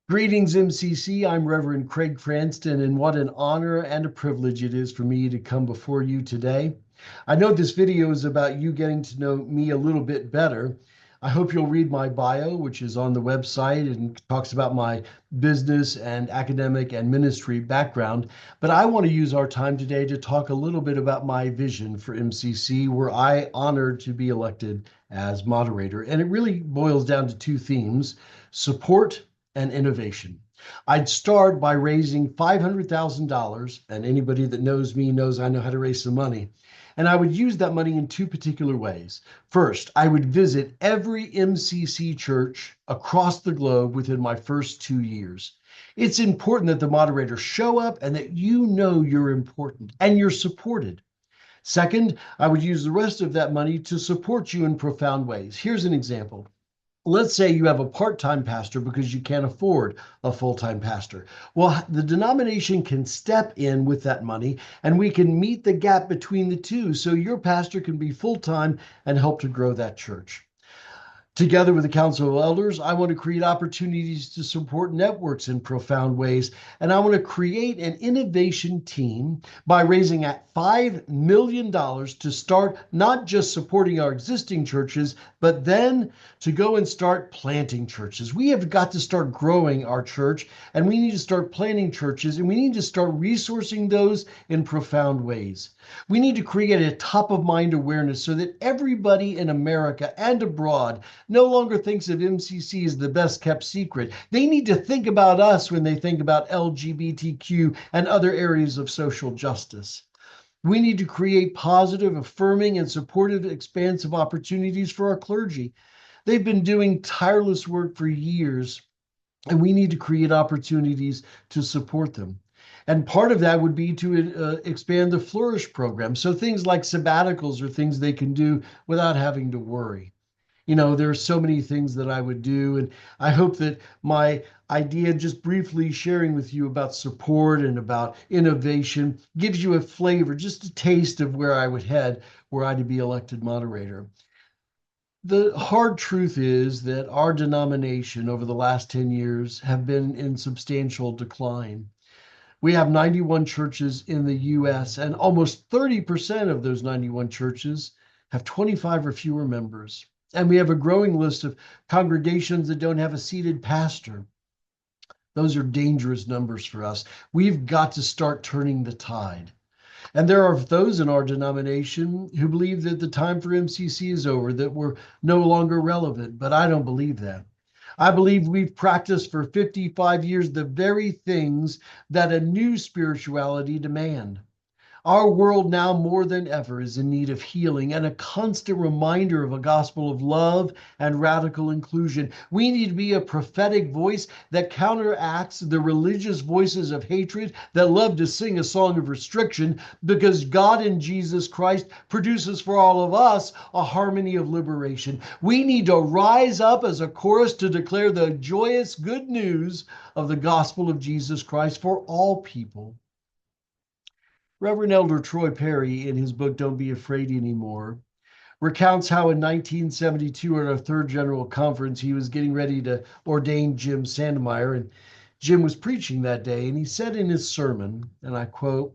Greetings, MCC. I'm Reverend Craig Cranston, and what an honor and a privilege it is for me to come before you today. I know this video is about you getting to know me a little bit better. I hope you'll read my bio, which is on the website and talks about my business and academic and ministry background. But I want to use our time today to talk a little bit about my vision for MCC, where I honored to be elected as moderator. And it really boils down to two themes: support and innovation. I'd start by raising $500,000, and anybody that knows me knows I know how to raise some money. And I would use that money in two particular ways. First, I would visit every MCC church across the globe within my first 2 years. It's important that the moderators show up and that you know you're important and you're supported. Second, I would use the rest of that money to support you in profound ways. Here's an example. Let's say you have a part-time pastor because you can't afford a full-time pastor. Well, the denomination can step in with that money and we can meet the gap between the two so your pastor can be full-time and help to grow that church. Together with the Council of Elders, I want to create opportunities to support networks in profound ways. And I want to create an innovation team by raising at $5 million to start not just supporting our existing churches, but then to go and start planting churches. We have got to start growing our church, and we need to start planting churches, and we need to start resourcing those in profound ways. We need to create a top-of-mind awareness so that everybody in America and abroad no longer thinks of MCC as the best kept secret. They need to think about us when they think about LGBTQ and other areas of social justice. We need to create positive, affirming, and supportive, expansive opportunities for our clergy. They've been doing tireless work for years, and we need to create opportunities to support them. And part of that would be to expand the Flourish program. So things like sabbaticals are things they can do without having to worry. You know, there are so many things that I would do. And I hope that my idea, just briefly sharing with you about support and about innovation, gives you a flavor, just a taste of where I would head were I to be elected moderator. The hard truth is that our denomination over the last 10 years have been in substantial decline. We have 91 churches in the US, and almost 30% of those 91 churches have 25 or fewer members. And we have a growing list of congregations that don't have a seated pastor. Those are dangerous numbers for us. We've got to start turning the tide. And there are those in our denomination who believe that the time for MCC is over, that we're no longer relevant, but I don't believe that. I believe we've practiced for 55 years the very things that a new spirituality demand. Our world now more than ever is in need of healing and a constant reminder of a gospel of love and radical inclusion. We need to be a prophetic voice that counteracts the religious voices of hatred that love to sing a song of restriction, because God in Jesus Christ produces for all of us a harmony of liberation. We need to rise up as a chorus to declare the joyous good news of the gospel of Jesus Christ for all people. Reverend Elder Troy Perry, in his book, Don't Be Afraid Anymore, recounts how in 1972 at our third general conference, he was getting ready to ordain Jim Sandemeyer, and Jim was preaching that day, and he said in his sermon, and I quote,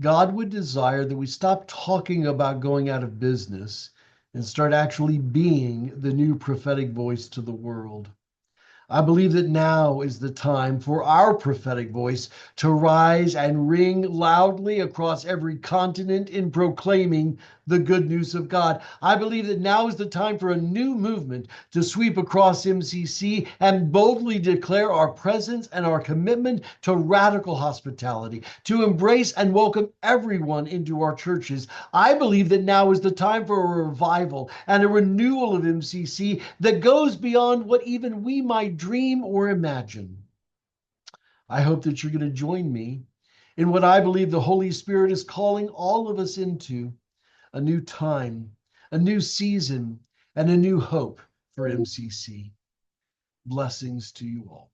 "God would desire that we stop talking about going out of business and start actually being the new prophetic voice to the world." I believe that now is the time for our prophetic voice to rise and ring loudly across every continent in proclaiming the good news of God. I believe that now is the time for a new movement to sweep across MCC and boldly declare our presence and our commitment to radical hospitality, to embrace and welcome everyone into our churches. I believe that now is the time for a revival and a renewal of MCC that goes beyond what even we might dream or imagine. I hope that you're going to join me in what I believe the Holy Spirit is calling all of us into: a new time, a new season, and a new hope for MCC. Blessings to you all.